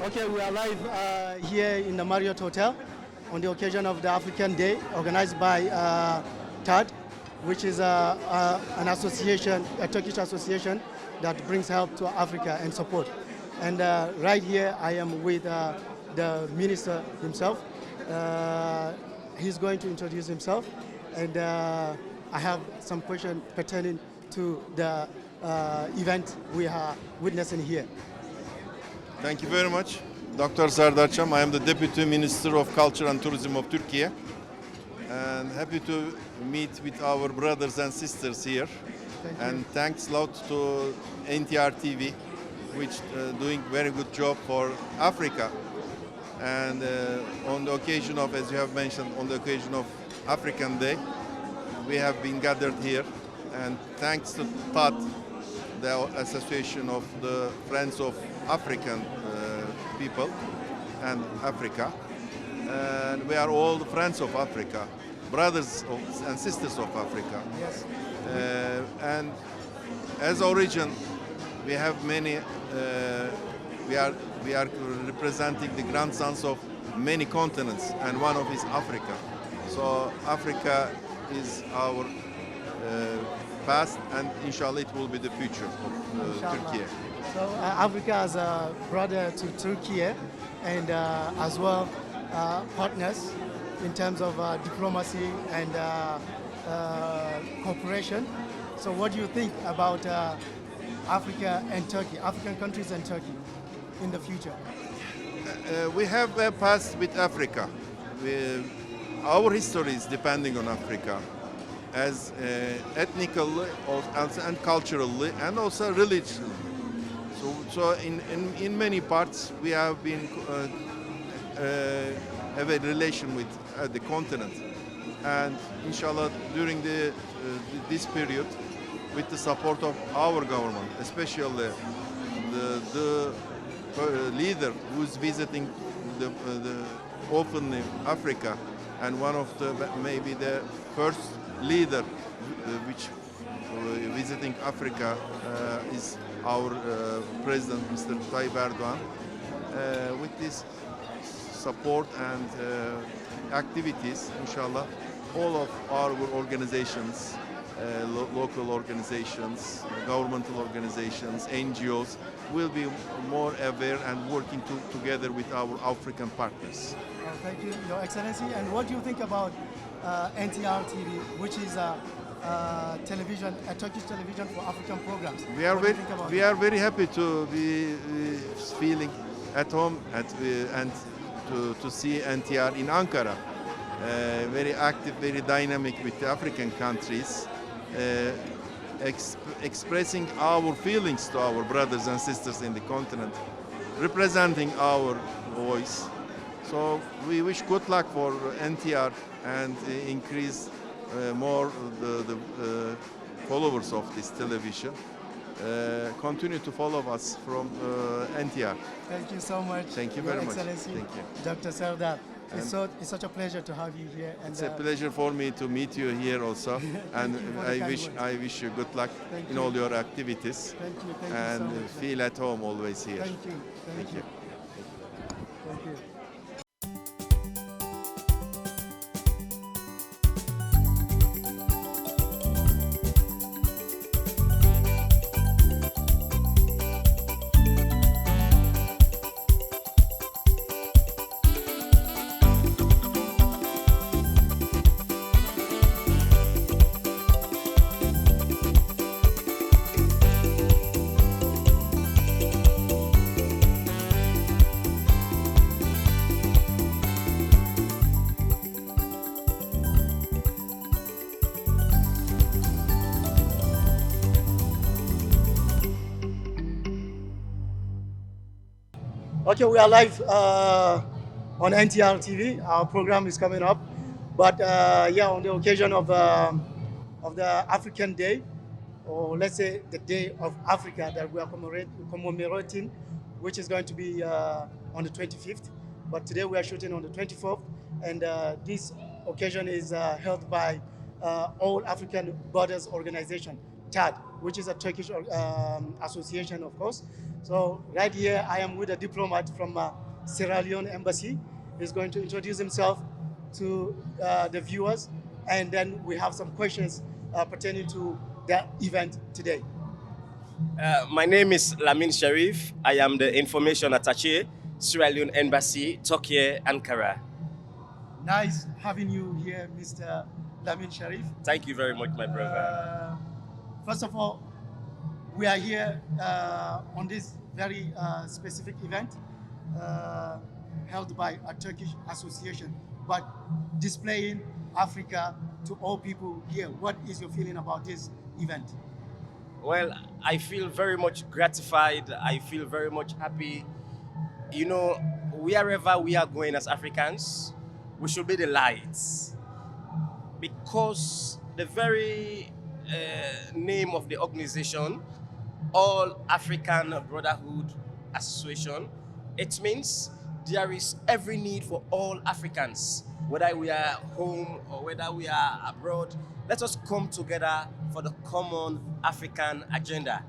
Okay, we are live here in the Marriott Hotel on the occasion of the African Day organized by TAD, which is an association, a Turkish association that brings help to Africa and support. And right here I am with the minister himself. He's going to introduce himself, and I have some questions pertaining to the event we are witnessing here. Thank you very much. Dr. Serdar Çam, I am the Deputy Minister of Culture and Tourism of Türkiye. And happy to meet with our brothers and sisters here. And thanks a lot to NTR TV, which doing very good job for Africa. And on the occasion of, as you have mentioned, on the occasion of African Day, we have been gathered here. And thanks to TAD, the Association of the Friends of African people and Africa, and we are all the friends of Africa, brothers and sisters of Africa. Yes. And as origin, we have many. We are representing the grandsons of many continents, and one of is Africa. So Africa is our past, and inshallah it will be the future of Turkey. So Africa as a brother to Turkey, and as well partners in terms of diplomacy and cooperation. So what do you think about Africa and Turkey, African countries and Turkey in the future? We have a past with Africa. Our history is depending on Africa, as ethnically and culturally and also religiously. So in many parts we have been have a relation with the continent, and inshallah during this period, with the support of our government, especially the leader who's visiting the openly Africa, and one of the maybe the first leader which visiting Africa is our President, Mr. Tayyip Erdogan. With this support and activities, inshallah, all of our organizations, local organizations, governmental organizations, NGOs, will be more aware and working together with our African partners. Thank you, Your Excellency. And what do you think about NTR TV, which is a Turkish television for African programs? We are very happy to be feeling at home and to see NTR in Ankara. Very active, very dynamic with the African countries, expressing our feelings to our brothers and sisters in the continent, representing our voice. So we wish good luck for NTR and increase more the followers of this television. Continue to follow us from NTR. Thank you so much. Thank you Your very much. Excellency, Thank you. Dr. Serdar. It's such a pleasure to have you here. And, it's a pleasure for me to meet you here also, and I wish you good luck in all your activities. Thank you. And so much. feel at home always here. Thank you. Thank you. Thank you. Okay, we are live on NTR TV. Our program is coming up, but yeah, on the occasion of the African Day, or let's say the Day of Africa that we are commemorating, which is going to be on the 25th. But today we are shooting on the 24th, and this occasion is held by All African Borders Organization, TAD, which is a Turkish association, of course. So right here, I am with a diplomat from Sierra Leone Embassy. He's going to introduce himself to the viewers, and then we have some questions pertaining to the event today. My name is Lamin Sharif. I am the information attaché, Sierra Leone Embassy, Türkiye, Ankara. Nice having you here, Mr. Lamin Sharif. Thank you very much, my brother. First of all, we are here on this very specific event held by a Turkish association, but displaying Africa to all people here. What is your feeling about this event? Well, I feel very much gratified. I feel very much happy. You know, wherever we are going as Africans, we should be the lights. Because the very name of the organization, All African Brotherhood Association, it means there is every need for all Africans, whether we are home or whether we are abroad. Let us come together for the common African agenda,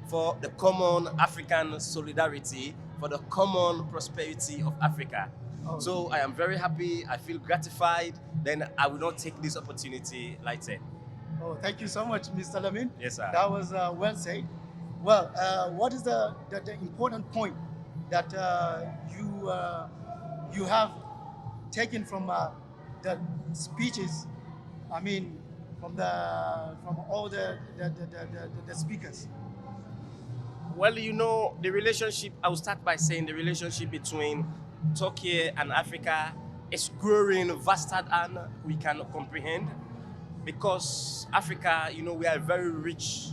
for the common African solidarity, for the common prosperity of Africa. Oh. So I am very happy, I feel gratified, then I will not take this opportunity lightly. Oh, thank you so much, Mr. Lamin. Yes, sir. That was well said. Well, what is the important point that you have taken from the speeches? I mean, from all the speakers. Well, you know, the relationship, I will start by saying the relationship between Turkey and Africa is growing vaster than we can comprehend, because Africa, you know, we are a very rich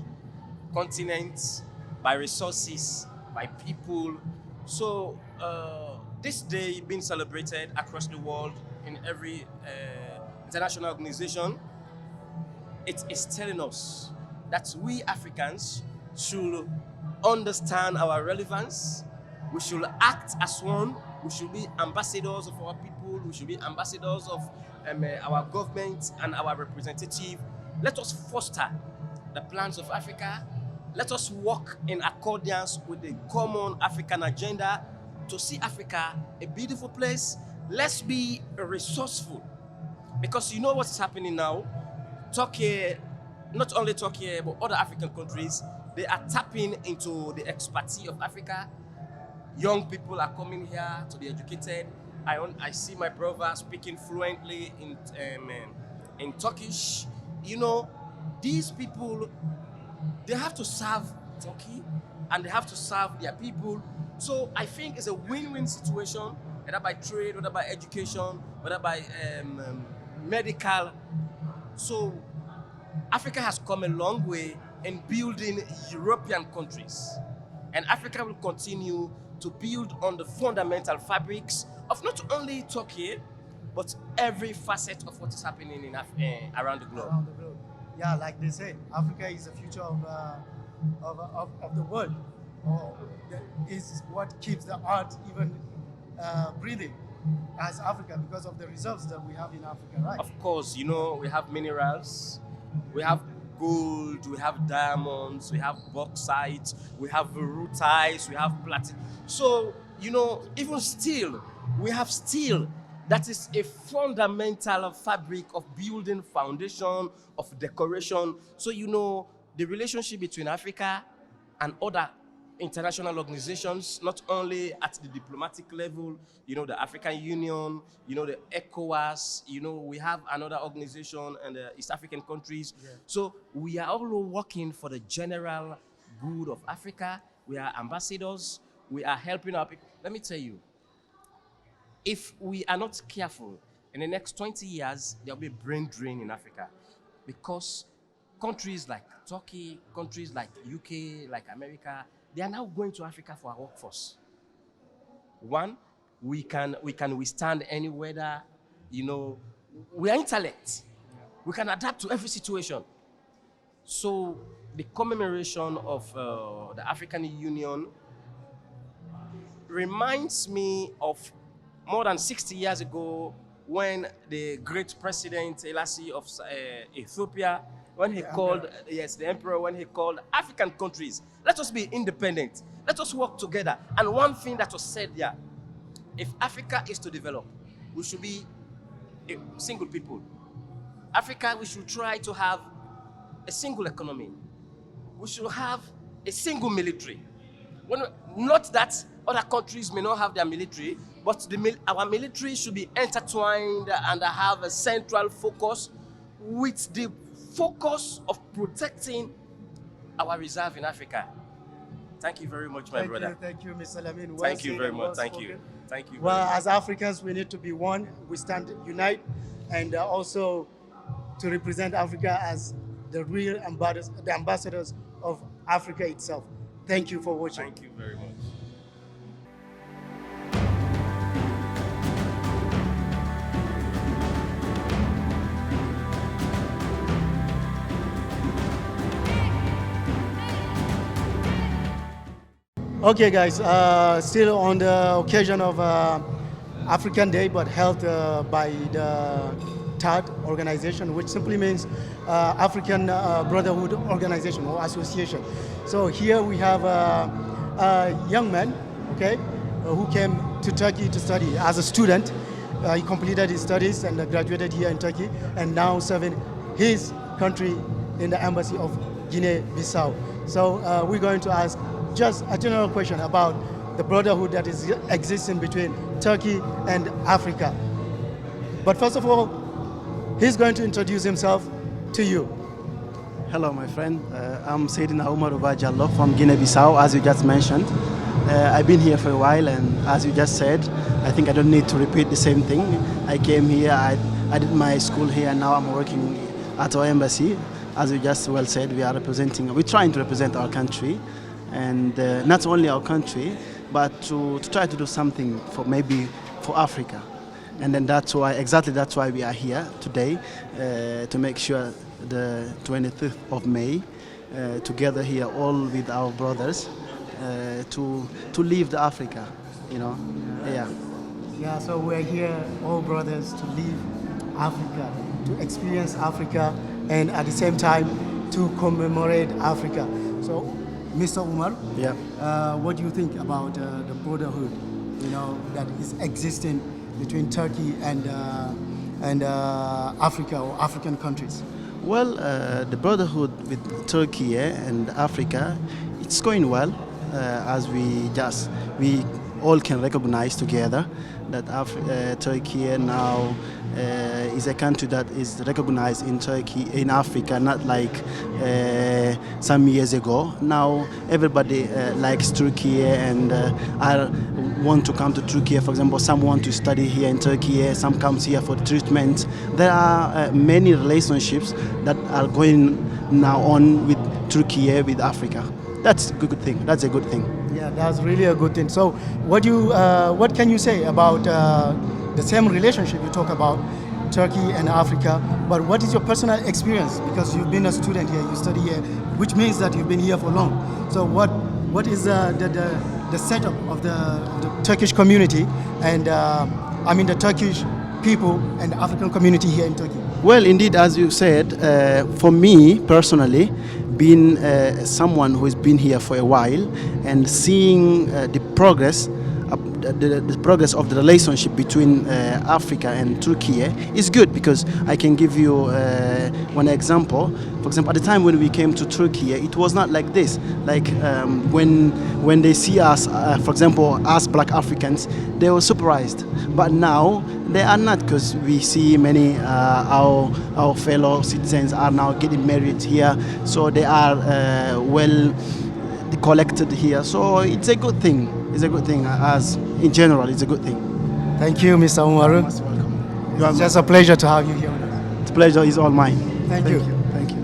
continent by resources, by people. So this day being celebrated across the world in every international organization, it is telling us that we Africans should understand our relevance. We should act as one. We should be ambassadors of our people. We should be ambassadors of our government and our representative. Let us foster the plans of Africa. Let us work in accordance with the common African agenda to see Africa a beautiful place. Let's be resourceful, because you know what is happening now. Turkey, not only Turkey, but other African countries, they are tapping into the expertise of Africa. Young people are coming here to be educated. I see my brother speaking fluently in Turkish. You know, these people, they have to serve Turkey and they have to serve their people. So I think it's a win-win situation, whether by trade, whether by education, whether by medical. So Africa has come a long way in building European countries. And Africa will continue to build on the fundamental fabrics of not only Turkey, but every facet of what is happening in around the globe. Around the globe. Yeah, like they say, Africa is the future of the world. Or is what keeps the art even breathing as Africa, because of the reserves that we have in Africa, right? Of course, you know, we have minerals, we have gold, we have diamonds, we have bauxite, we have rutiles, we have platinum. So, you know, even steel, we have steel. That is a fundamental fabric of building foundation, of decoration. So, you know, the relationship between Africa and other international organizations, not only at the diplomatic level, you know, the African Union, you know, the ECOWAS, you know, we have another organization and the East African countries. Yeah. So we are all working for the general good of Africa. We are ambassadors. We are helping our people. Let me tell you, if we are not careful, in the next 20 years, there will be brain drain in Africa, because countries like Turkey, countries like UK, like America, they are now going to Africa for our workforce. One, we can withstand any weather. You know, we are intellect. We can adapt to every situation. So the commemoration of the African Union reminds me of more than 60 years ago when the great president Selassie of Ethiopia, when he called, yes, the emperor, when he called African countries, let us be independent. Let us work together. And one thing that was said there, if Africa is to develop, we should be a single people. Africa, we should try to have a single economy. We should have a single military. Not that other countries may not have their military, but our military should be intertwined and have a central focus with the focus of protecting our reserve in Africa. Thank you very much, my brother. Thank you, Mr. Lamin. Thank you very much. Thank you. Thank you. Well, as Africans, we need to be one. We stand unite, and also to represent Africa as the real ambassadors of Africa itself. Thank you for watching. Thank you very much. Okay, guys, still on the occasion of African Day, but held by the TAD organization, which simply means African Brotherhood Organization or Association. So here we have a young man, okay, who came to Turkey to study as a student. He completed his studies and graduated here in Turkey, and now serving his country in the embassy of Guinea-Bissau. So we're going to ask just a general question about the brotherhood that is existing between Turkey and Africa. But first of all, he's going to introduce himself to you. Hello, my friend. I'm Sayyidina Umar Jallo from Guinea-Bissau, as you just mentioned. I've been here for a while, and as you just said, I think I don't need to repeat the same thing. I came here, I did my school here, and now I'm working at our embassy. As you just well said, we're trying to represent our country, and not only our country, but to try to do something for Africa. And then that's why we are here today, to make sure the 25th of May, together here all with our brothers, to leave the Africa, yeah. Yeah, so we're here, all brothers, to leave Africa, to experience Africa, and at the same time to commemorate Africa. So, Mr. Umar, yeah. What do you think about the brotherhood, that is existing between Turkey and Africa or African countries? Well, the brotherhood with Turkey and Africa, it's going well, as we all can recognize together that Turkey now is a country that is recognized in Africa, not like some years ago. Now everybody likes Turkey and want to come to Turkey. For example, some want to study here in Turkey, some comes here for treatment. There are many relationships that are going now on with Turkey, with Africa. That's a good thing. That's a good thing. Yeah, that's really a good thing. So, what can you say about the same relationship you talk about, Turkey and Africa? But what is your personal experience? Because you've been a student here, you study here, which means that you've been here for long. So, what is the setup of the Turkish community and the Turkish people and the African community here in Turkey? Well, indeed, as you said, for me personally, being someone who has been here for a while and seeing the progress of the relationship between Africa and Turkey is good, because I can give you one example. For example, at the time when we came to Turkey, it was not like this. Like when they see us, for example, us Black Africans, they were surprised. But now they are not, because we see many our fellow citizens are now getting married here, so they are well collected here. So it's a good thing. It's a good thing. As in general, it's a good thing. Thank you, Mr. Umaru. Most welcome. It's just a pleasure to have you here with us. The pleasure is all mine. Thank you. Thank you.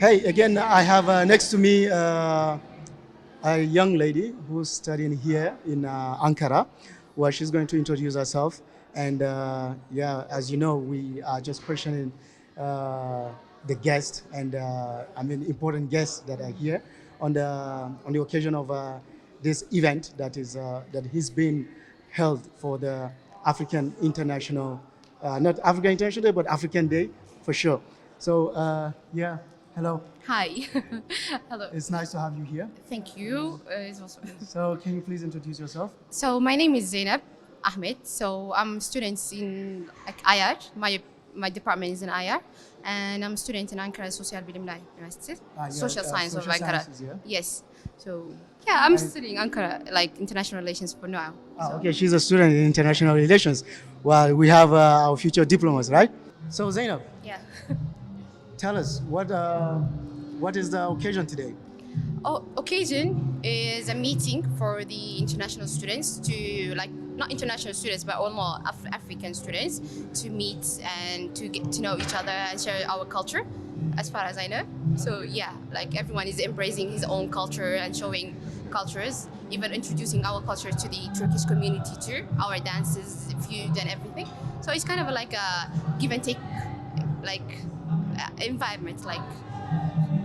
Hey, again, I have next to me a young lady who's studying here in Ankara, where she's going to introduce herself. And yeah, as you know, we are just questioning the guests and I mean important guests that are here on the occasion of this event that is being held for the African International, not African International Day, but African Day for sure. So yeah, hello. Hi. Hello. It's nice to have you here. Thank you. It's also So can you please introduce yourself? so my name is Zainab Ahmed. So I'm a student in IR. My department is in IR, and I'm a student in Ankara Social Bilimler University, Yeah, Social Science of social Ankara. sciences, yeah. Yes. So yeah, I'm studying Ankara, like international relations for now. Ah, okay, she's a student in international relations. Well, we have our future diplomas, right? So Zainab, Yeah. tell us what is the occasion today? Occasion is a meeting for the international students to like not international students but all more African students to meet and to get to know each other and share our culture as far as I know. So yeah, like everyone is embracing his own culture and showing cultures, even introducing our culture to the Turkish community too, our dances, food and everything. So it's kind of like a give and take like environment like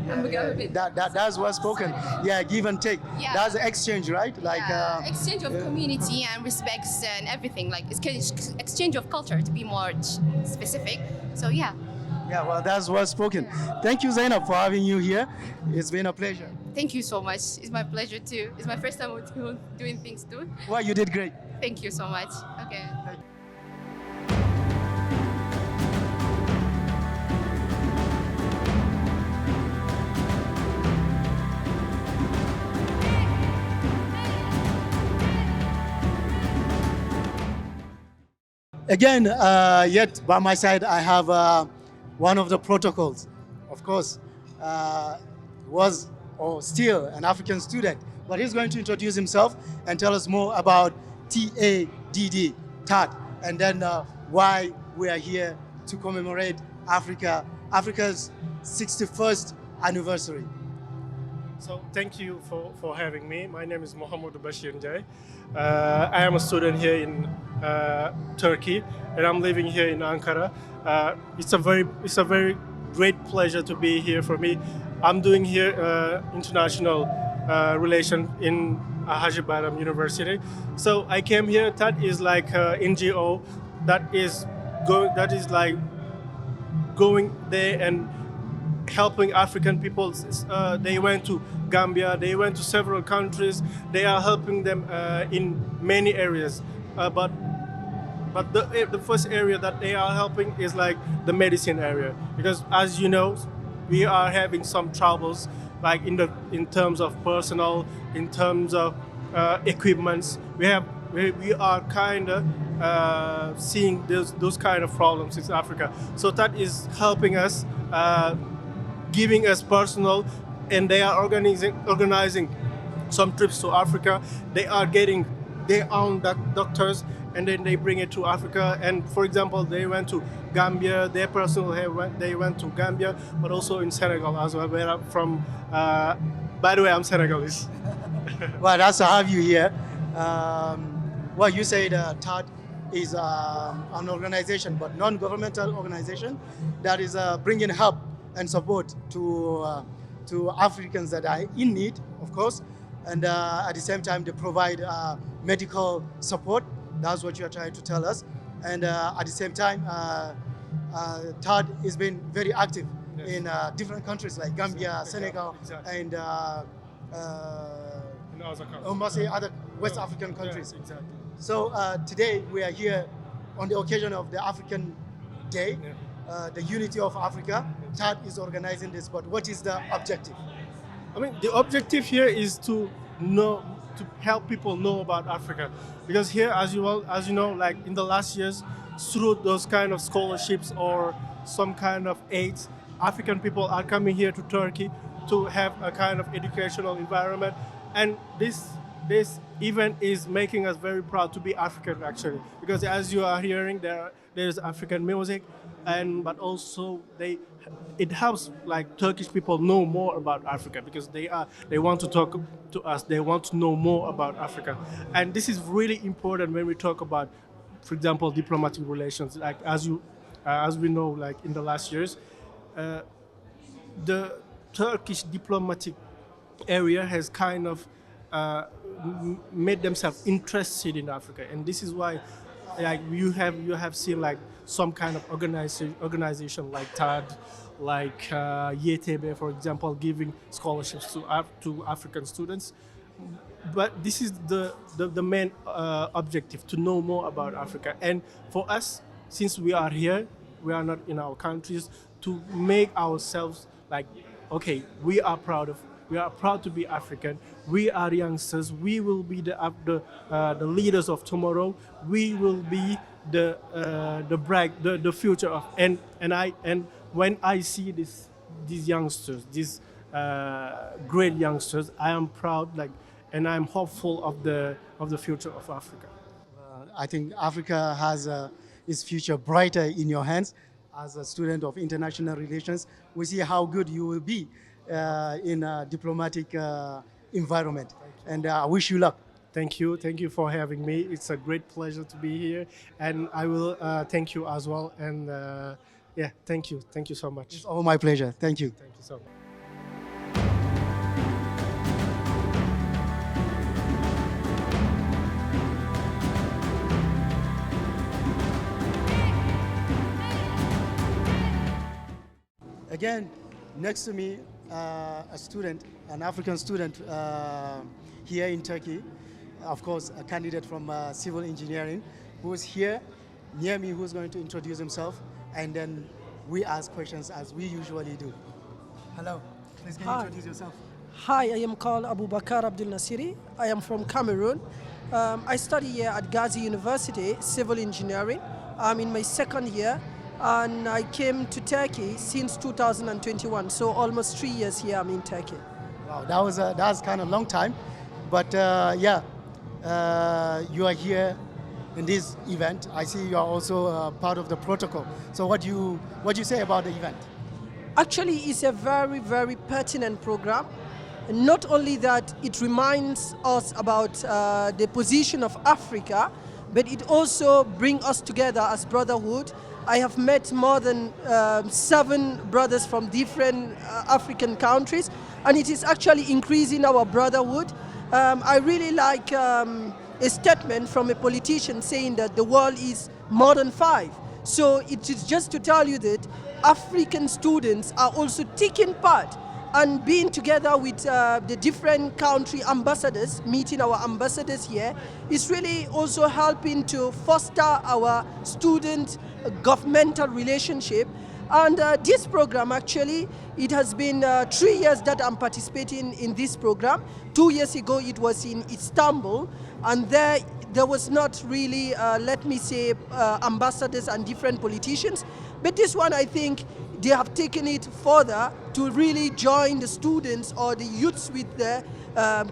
That's what's spoken. Yeah, give and take. Yeah. That's the exchange, right? Like exchange of community and respects and everything like exchange of culture to be more specific. So yeah, yeah, well, that's what's spoken. Thank you, Zainab, for having you here. It's been a pleasure. thank you so much. It's my pleasure too. It's my first time doing things too. Well, you did great. Thank you so much. Okay. Again, yet by my side, I have one of the protocols. Of course, was or still an African student, but he's going to introduce himself and tell us more about TADD, TAD, and then why we are here to commemorate Africa's 61st anniversary. So thank you for having me. My name is Mohammed Bashir Njai. I am a student here in Turkey, and I'm living here in Ankara. It's a very great pleasure to be here for me. I'm doing here international relation in Hajj Bayram University. So I came here. That is like a NGO that is like going there and helping African people. They went to Gambia, they went to several countries. They are helping them in many areas. But the first area that they are helping is like the medicine area, because as you know, we are having some troubles like in terms of personnel, in terms of equipments. We are kind of seeing those kind of problems in Africa. So that is helping us. Giving us personal, and they are organizing some trips to Africa. They are getting their own doctors, and then they bring it to Africa. And for example, they went to Gambia. Their personal they went to Gambia, but also in Senegal as well, where I'm from. By the way, I'm Senegalese. Well, that's to have you here. Well, you said TAD is an organization, but non-governmental organization that is bringing help and support to Africans that are in need, of course, and at the same time they provide medical support. That's what you are trying to tell us. And at the same time, TAD has been very active in different countries like Gambia, Senegal, and in other countries. almost other West African countries. Yeah, exactly. So today we are here on the occasion of the African Day. Yeah. The unity of Africa. TAD is organizing this, but what is the objective? I mean, the objective here is to help people know about Africa, because here, as you know, like in the last years, through those kind of scholarships or some kind of aids, African people are coming here to Turkey to have a kind of educational environment, and this this event is making us very proud to be African actually, because as you are hearing, there's African music, and but also it helps like Turkish people know more about Africa, because they want to talk to us, they want to know more about Africa, and this is really important when we talk about, for example, diplomatic relations. Like as we know, like in the last years, the Turkish diplomatic area has kind of made themselves interested in Africa, and this is why, like you have seen like some kind of organization like TAD, like YTB, for example, giving scholarships to African students. But this is the main objective, to know more about Africa, and for us, since we are here, we are not in our countries, to make ourselves like, okay, we are proud to be African. We are youngsters. We will be the leaders of tomorrow. We will be the future of, and when I see these youngsters, these great youngsters, I am proud, like, and I'm hopeful of the future of Africa. I think Africa has its future brighter in your hands. As a student of international relations, we see how good you will be in a diplomatic environment. And I wish you luck. Thank you for having me. It's a great pleasure to be here, and I will thank you as well. And yeah, thank you so much. It's all my pleasure. Thank you. Thank you so much. Again, next to me, a student, an African student here in Turkey, of course, a candidate from civil engineering, who is here near me, who's going to introduce himself, and then we ask questions as we usually do. Hello, please can you introduce yourself? Hi, I am called Abu Bakar Abdul Nasiri. I am from Cameroon. I study here at Gazi University, civil engineering. I'm in my second year, and I came to Turkey since 2021, so almost 3 years here I'm in Turkey. Wow, that was kind of long time, but yeah, you are here in this event. I see you are also part of the protocol. So what do you say about the event? Actually, it's a very, very pertinent program. Not only that, it reminds us about the position of Africa, but it also brings us together as brotherhood. I have met more than 7 brothers from different African countries, and it is actually increasing our brotherhood. I really like a statement from a politician saying that the world is more than 5. So it is just to tell you that African students are also taking part, and being together with the different country ambassadors, meeting our ambassadors here, is really also helping to foster our student governmental relationship. And this program, actually, it has been 3 years that I'm participating in this program. 2 years ago, it was in Istanbul, and there was not really, let me say, ambassadors and different politicians. But this one, I think, they have taken it further to really join the students or the youths with the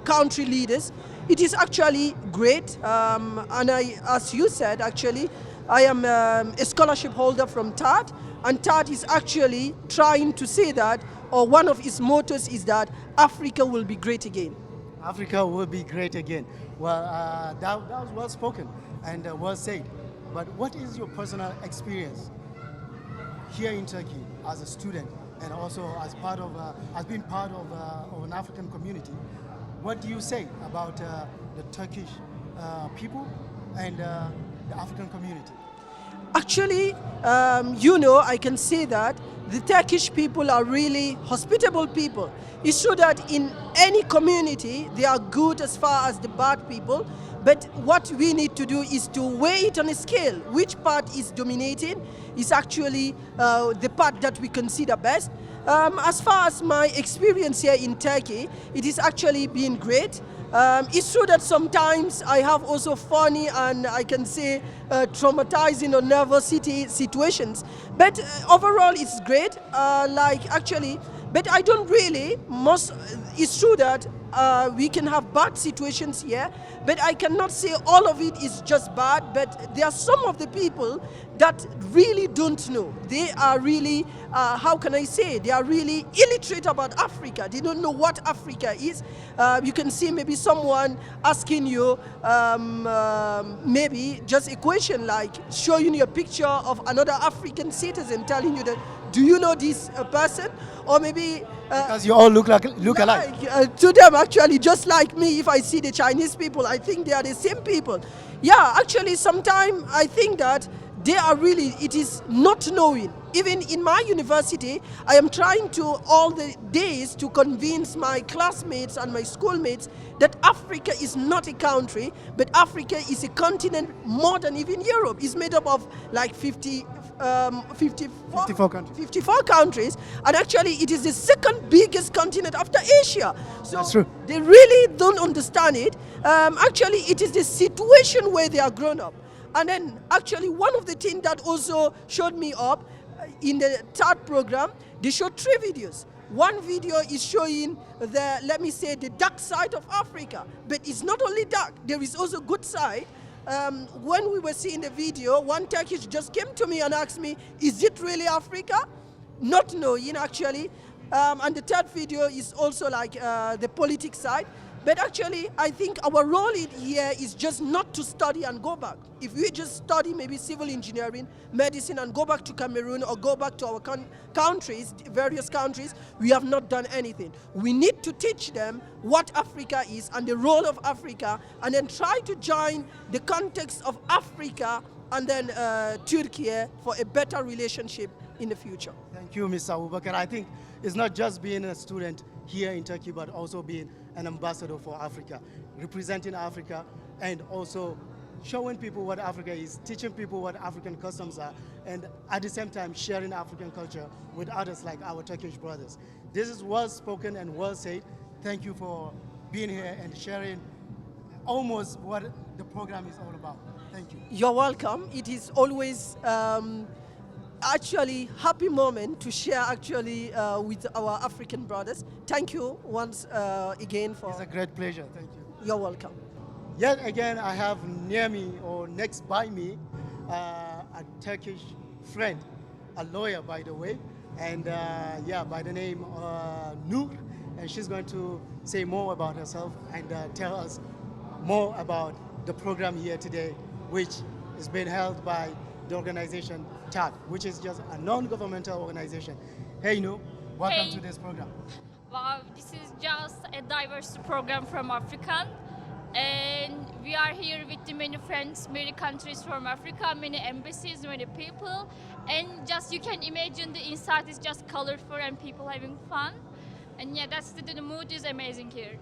country leaders. It is actually great, and as you said, actually, I am a scholarship holder from TAD, and TAD is actually trying to say that, or one of its mottos is that Africa will be great again. Africa will be great again. Well, that was well spoken and well said. But what is your personal experience here in Turkey as a student, and also as being part of an African community? What do you say about the Turkish people and the African community? Actually, I can say that the Turkish people are really hospitable people. It's true that in any community, they are good as far as the bad people, but what we need to do is to weigh it on a scale. Which part is dominating is actually the part that we consider best. As far as my experience here in Turkey, it is actually been great. It's true that sometimes I have also funny and I can say traumatizing or nervous situations, but overall it's great. But I don't really, it's true that we can have bad situations here, but I cannot say all of it is just bad. But there are some of the people that really don't know. They are really, how can I say, they are really illiterate about Africa. They don't know what Africa is. You can see maybe someone asking you maybe just a question like showing you a picture of another African citizen, telling you that, do you know this person? Or maybe Because you all look alike. to them, actually, just like me, if I see the Chinese people, I think they are the same people. Yeah, actually, sometimes I think that they are really, it is not knowing. Even in my university, I am trying to all the days to convince my classmates and my schoolmates that Africa is not a country, but Africa is a continent more than even Europe. It's made up of like 54 countries. 54 countries, and actually it is the second biggest continent after Asia. So That's true. they really don't understand it. Actually, it is the situation where they are grown up. And then actually one of the things that also showed me up in the third program, they showed 3 videos. One video is showing the, let me say, the dark side of Africa, but it's not only dark, there is also good side. When we were seeing the video, one Turkish just came to me and asked me, is it really Africa? Not knowing actually. And the third video is also like the politics side. But actually, I think our role here is just not to study and go back. If we just study maybe civil engineering, medicine, and go back to Cameroon or go back to our countries, various countries, we have not done anything. We need to teach them what Africa is and the role of Africa, and then try to join the context of Africa and then Türkiye for a better relationship in the future. Thank you, Mr. Abubakar. I think it's not just being a student here in Turkey, but also being an ambassador for Africa, representing Africa, and also showing people what Africa is, teaching people what African customs are, and at the same time sharing African culture with others like our Turkish brothers. This is well spoken and well said. Thank you for being here and sharing almost what the program is all about. Thank you. You're welcome. It is always actually happy moment to share actually with our African brothers. Thank you once again for. It's a great pleasure. Thank you. You're welcome. Yet again, I have near me or next by me a Turkish friend, a lawyer by the way, and yeah, by the name Nur, and she's going to say more about herself and tell us more about the program here today, which is being held by the organization TAD, which is just a non-governmental organization. Hey Nur, welcome to this program. Wow, this is just a diverse program from Africa. And we are here with the many friends, many countries from Africa, many embassies, many people. And just you can imagine the inside is just colorful and people having fun. And yeah, that's the mood is amazing here.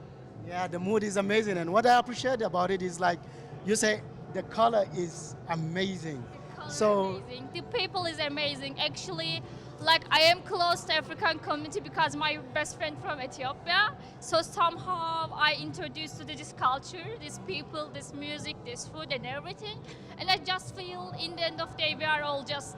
Yeah, the mood is amazing. And what I appreciate about it is like you say, the color is amazing. Amazing. The people is amazing. Actually, like I am close to African community because my best friend from Ethiopia. So somehow I introduced to this culture, these people, this music, this food and everything. And I just feel in the end of the day we are all just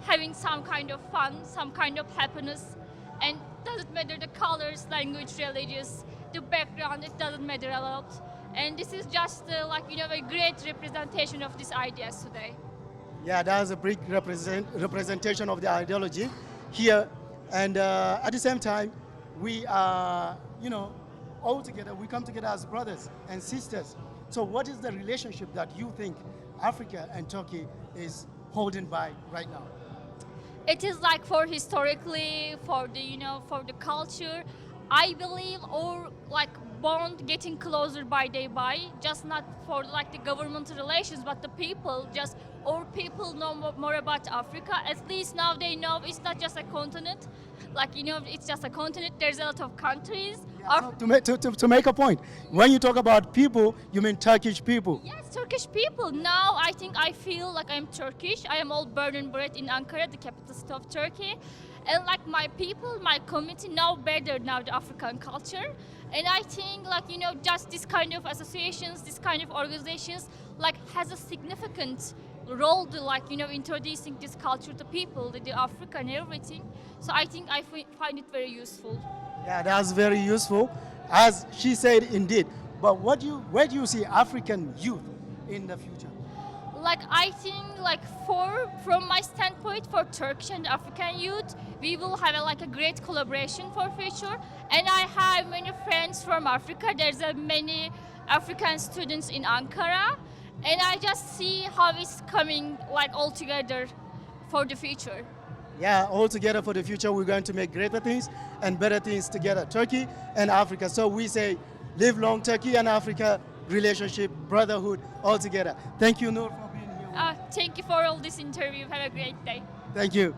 having some kind of fun, some kind of happiness. And doesn't matter the colors, language, religious, the background, it doesn't matter a lot. And this is just like, you know, a great representation of these ideas today. Yeah, that's a big representation of the ideology here. And at the same time, we are, you know, all together, we come together as brothers and sisters. So what is the relationship that you think Africa and Turkey is holding by right now? It is like for historically, for the, you know, for the culture, I believe, or like bond getting closer by day by, just not for like the government relations, but the people, just or people know more about Africa. At least now they know it's not just a continent. Like, you know, it's just a continent. There's a lot of countries. Yeah, so to make a point, when you talk about people, you mean Turkish people? Yes, Turkish people. Now I think I feel like I'm Turkish. I am all born and bred in Ankara, the capital city of Turkey. And like my people, my community know better now the African culture. And I think like, you know, just this kind of associations, this kind of organizations like has a significant role to like, you know, introducing this culture to people, the Africa and everything. So I think I find it very useful. Yeah, that's very useful. as she said, indeed. But where do you see African youth in the future? Like I think from my standpoint for Turkish and African youth, we will have a great collaboration for future. And I have many friends from Africa. There's many African students in Ankara, and I just see how it's coming all together for the future. Yeah, all together for the future, we're going to make greater things and better things together, Turkey and Africa. So we say, live long Turkey and Africa relationship, brotherhood, all together. Thank you, Noor, for being here. Thank you for all this interview. Have a great day. Thank you.